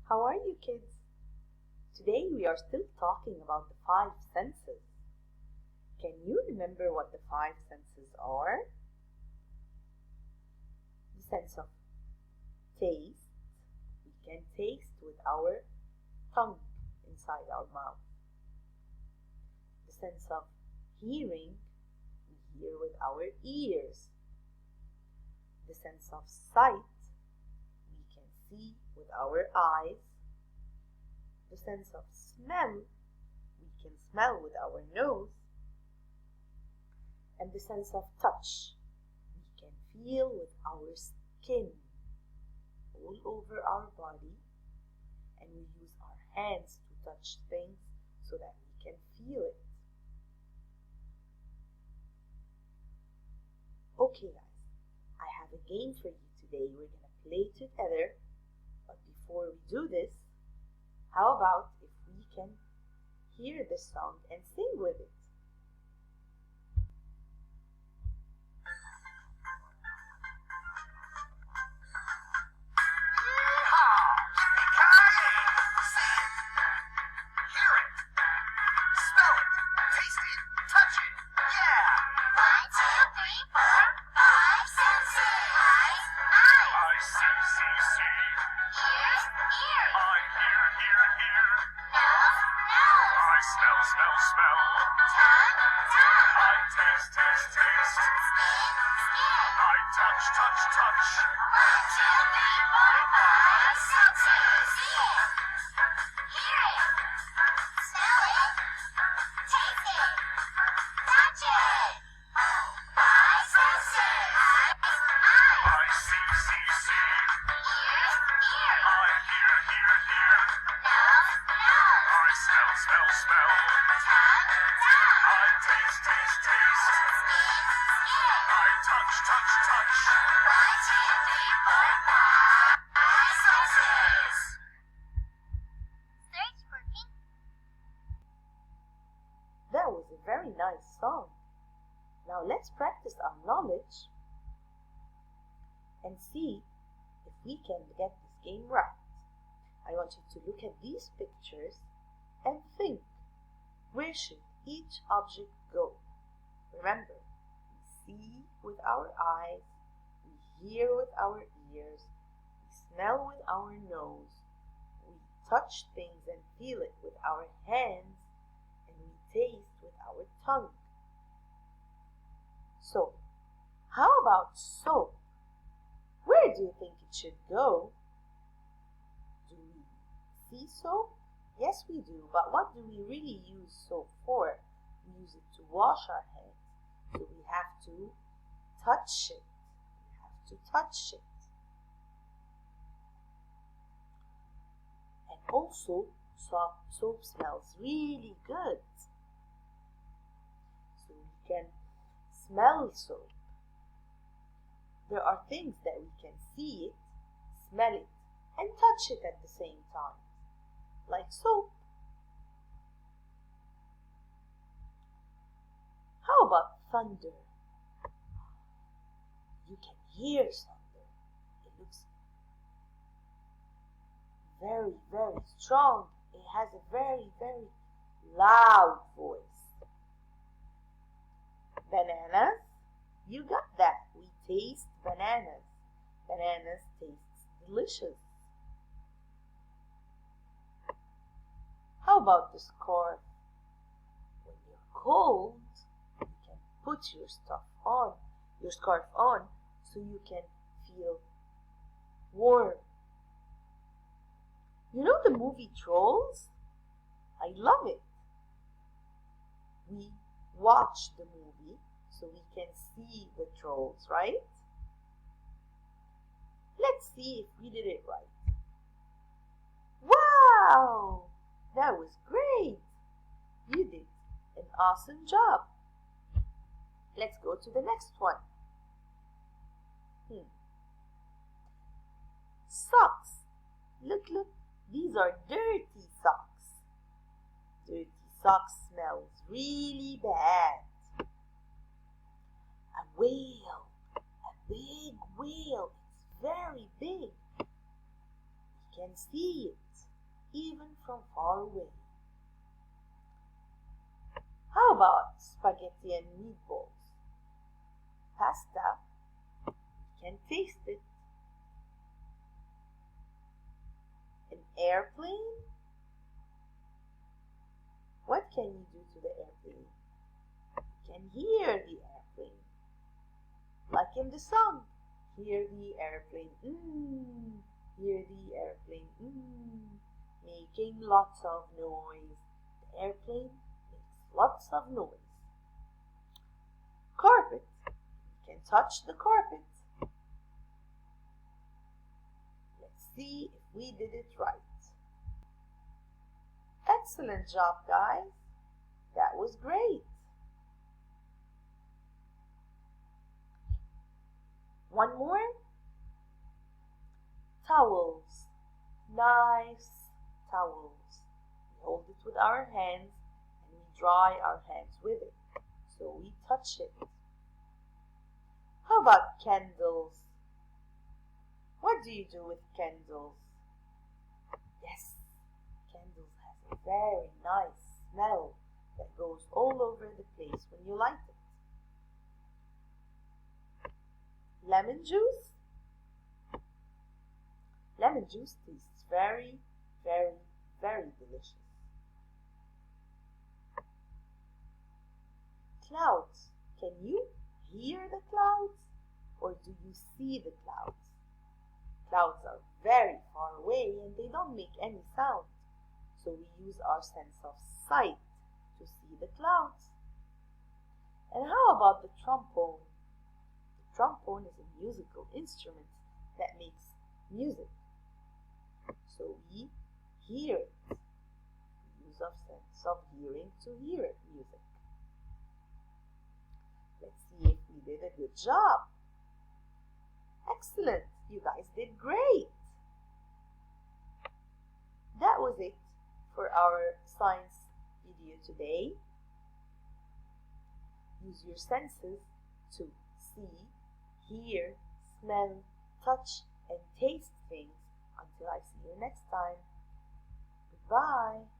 How are you, kids? Today we are still talking about the five senses. Can you remember what the five senses are? The sense of taste. We can taste with our tongue inside our mouth. The sense of hearing. We hear with our ears. The sense of sight. We can see with our eyes. The sense of smell, we can smell with our nose. And the sense of touch, we can feel with our skin all over our body. And we use our hands to touch things so that we can feel it. Okay guys, I have a game for you today. We're going to play together. But before we do this, how about if we can hear the song and sing with it? Smell. I taste. I touch. 1, 2, 3, 4, 5 senses. See it, hear it, smell it, taste it, touch it. 5 senses. I see. Ear. I hear. Nose. I smell. I taste. I touch. 1, 2, 3, 4, 5 senses. Search for pink. That was a very nice song. Now let's practice our knowledge and see if we can get this game right. I want you to look at these pictures and think, where should each object go? Remember, we see with our eyes, we hear with our ears, we smell with our nose, we touch things and feel it with our hands, and we taste with our tongue. So, how about soap? Where do you think it should go? Do we see soap? Yes, we do, but what do we really use soap for? We use it to wash our hands, so we have to touch it. And also, soap smells really good. So we can smell soap. There are things that we can see it, smell it, and touch it at the same time, like soap. How about thunder? You can hear thunder. It looks very, very strong. It has a very, very loud voice. Bananas, you got that. We taste bananas. Bananas taste delicious. How about the scarf? When you're cold, you can put your scarf on, so you can feel warm. You know the movie Trolls? I love it. We watch the movie so we can see the trolls, right? Let's see if we did it right. Wow! That was great! You did an awesome job. Let's go to the next one. Socks. Look. These are dirty socks. Dirty socks smells really bad. A whale. A big whale. It's very big. We can see it. even from far away. How about spaghetti and meatballs? Pasta, you can taste it. An airplane? What can you do to the airplane? You can hear the airplane. Like in the song, hear the airplane, hear the airplane, making lots of noise. The airplane makes lots of noise. Carpet, you can touch the carpet. Let's see if we did it right. Excellent job, guys. That was great. One more. Towels. Nice towels. We hold it with our hands and we dry our hands with it. So we touch it. How about candles? What do you do with candles? Yes, candles has a very nice smell that goes all over the place when you light it. Lemon juice? Lemon juice tastes very, very, very delicious. Clouds. Can you hear the clouds or do you see the clouds? Clouds are very far away and they don't make any sound. So we use our sense of sight to see the clouds. And how about the trombone? The trombone is a musical instrument that makes music. So we hear it. We use our sense of hearing to hear it, music. Let's see if we did a good job. Excellent. You guys did great. That was it for our science video today. Use your senses to see, hear, smell, touch, and taste things. Until I see you next time. Goodbye.